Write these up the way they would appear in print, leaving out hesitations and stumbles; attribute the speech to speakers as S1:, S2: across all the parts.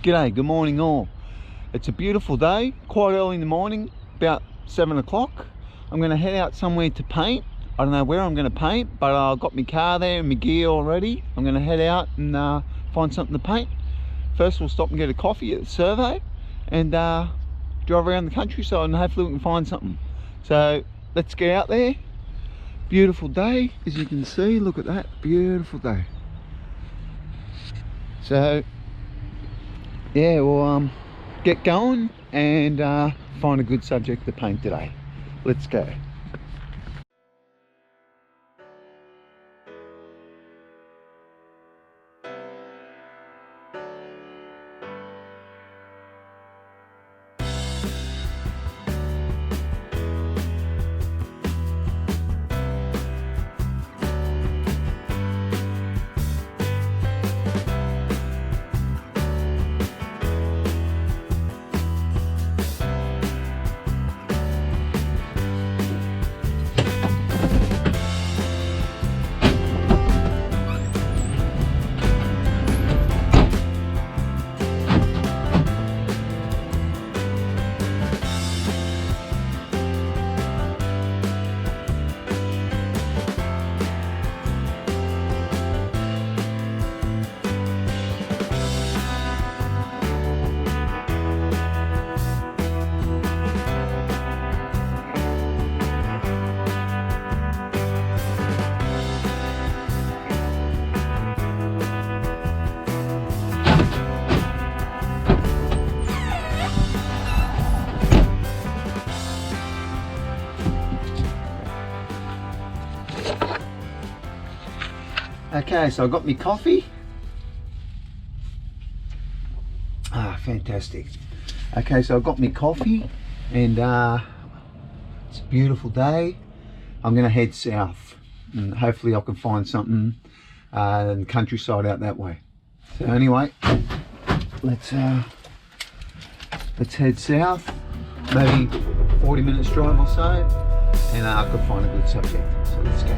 S1: G'day, good morning all. It's a beautiful day, quite early in the morning, about 7 o'clock. I'm going to head out somewhere to paint. I don't know where I'm going to paint, but I've got my car there and my gear already. I'm going to head out and find something to paint. First we'll stop and get a coffee at the survey and drive around the countryside and hopefully we can find something. So let's get out there. Beautiful day, as you can see, look at that, beautiful day. So yeah, we'll get going and find a good subject to paint today. Let's go. Okay, so I got my coffee. Fantastic. Okay, so I've got my coffee and it's a beautiful day. I'm gonna head south and hopefully I can find something in the countryside out that way. So anyway, let's head south, maybe 40 minutes drive or so, and I could find a good subject. So let's go.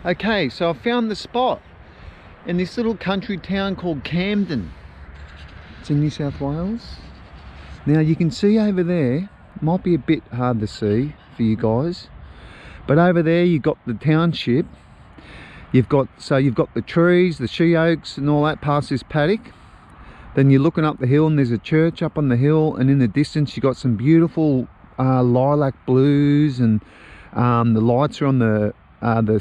S1: Okay, so I found the spot in this little country town called Camden. It's in New South Wales. Now you can see over there, might be a bit hard to see for you guys, but over there you've got the township. You've got the trees, the she oaks and all that past this paddock. Then you're looking up the hill and there's a church up on the hill, and in the distance you've got some beautiful lilac blues, and the lights are on the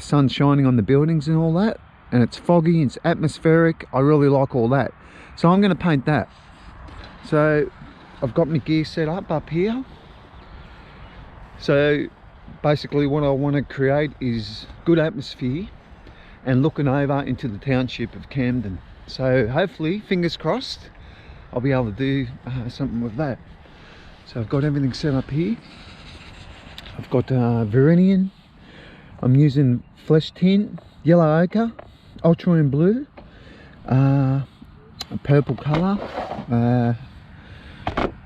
S1: sun's shining on the buildings and all that, and it's foggy, it's atmospheric. I really like all that, so I'm going to paint that. So I've got my gear set up here. So basically what I want to create is good atmosphere and looking over into the township of Camden. So hopefully, fingers crossed, I'll be able to do something with that. So I've got everything set up here. I've got Viridian. I'm using flesh tint, yellow ochre, ultramarine blue, a purple colour.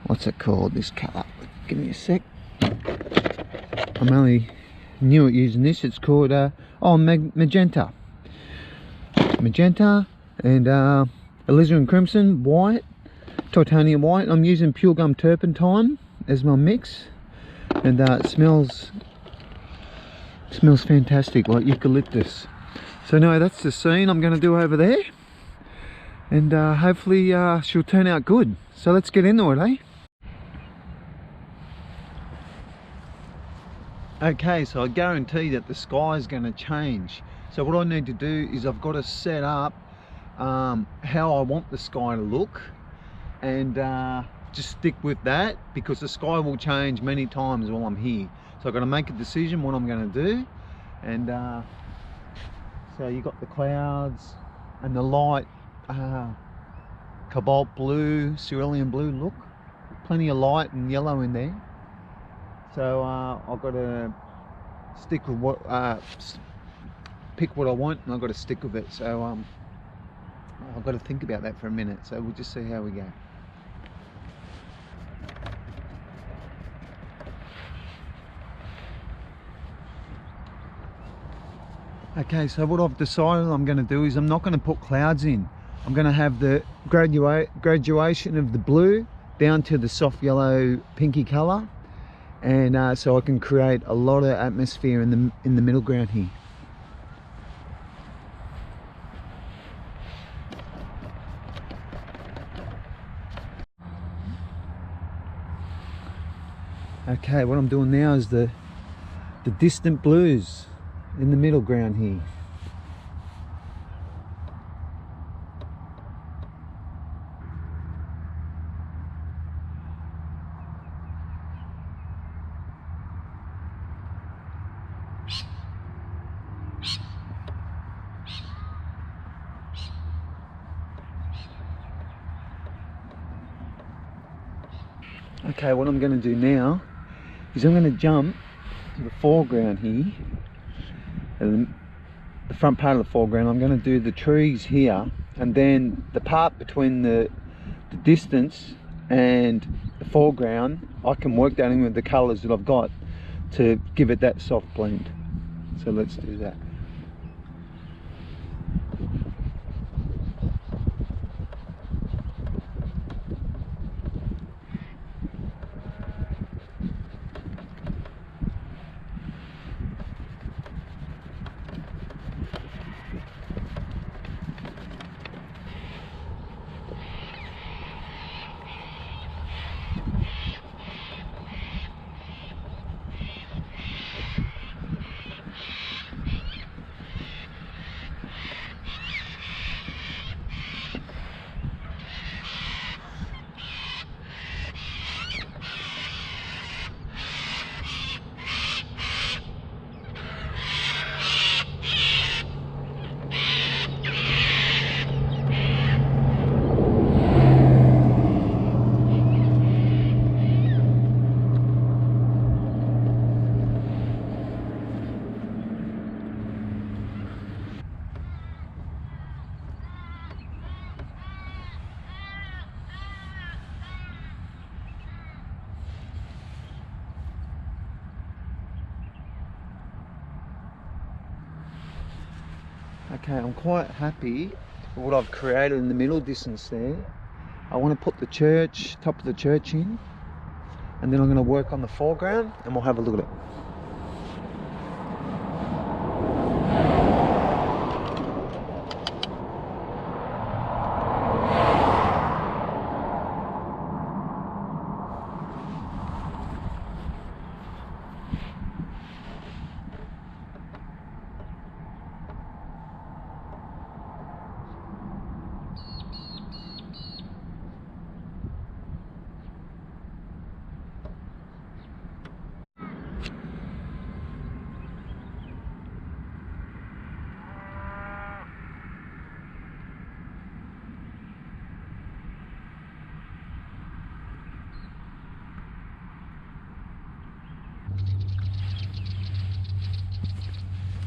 S1: What's it called, this colour? Give me a sec. I'm only new at using this. It's called magenta. Magenta and alizarin crimson, white, titanium white. I'm using pure gum turpentine as my mix, and it smells fantastic, like eucalyptus. So no, that's the scene I'm going to do over there, and hopefully she'll turn out good. So let's get into it, eh? Okay, so I guarantee that the sky is going to change. So what I need to do is I've got to set up how I want the sky to look, and just stick with that, because the sky will change many times while I'm here. So I've got to make a decision what I'm going to do. And so you got the clouds and the light cobalt blue, cerulean blue look. Plenty of light and yellow in there. So I've got to stick with what, pick what I want, and I've got to stick with it. So I've got to think about that for a minute. So we'll just see how we go. Okay, so what I've decided I'm going to do is I'm not going to put clouds in. I'm going to have the graduation of the blue down to the soft yellow pinky colour, and so I can create a lot of atmosphere in the middle ground here. Okay, what I'm doing now is the distant blues in the middle ground here. Okay, what I'm going to do now is I'm going to jump to the foreground here, and the front part of the foreground. I'm going to do the trees here, and then the part between the distance and the foreground, I can work that in with the colours that I've got to give it that soft blend. So let's do that. Okay, I'm quite happy with what I've created in the middle distance there. I want to put the church, top of the church in, and then I'm going to work on the foreground, and we'll have a look at it.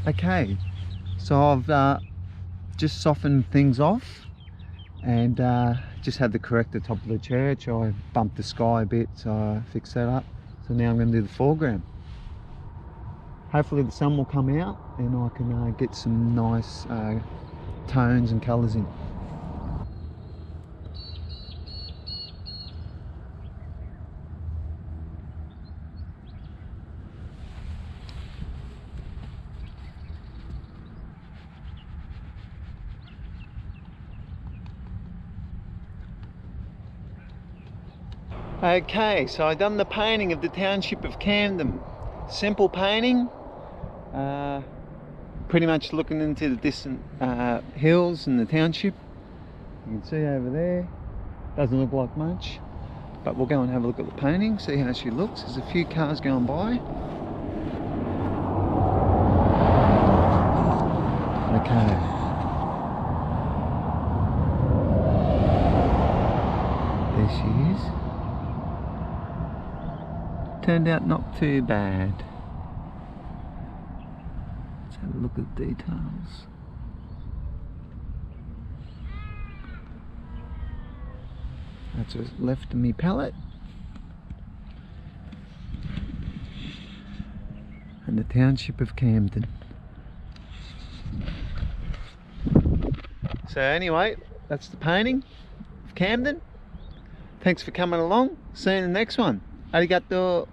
S1: Okay, so I've just softened things off and just had to correct the top of the church. I bumped the sky a bit, so I fixed that up. So now I'm going to do the foreground. Hopefully the sun will come out and I can get some nice tones and colours in. Okay, so I've done the painting of the township of Camden. Simple painting, pretty much looking into the distant hills in the township. You can see over there, doesn't look like much, but we'll go and have a look at the painting, see how she looks. There's a few cars going by. Okay. There she is. Turned out not too bad. Let's have a look at the details. That's what's left of me palette. And the township of Camden. So anyway, that's the painting of Camden. Thanks for coming along. See you in the next one. Arigato.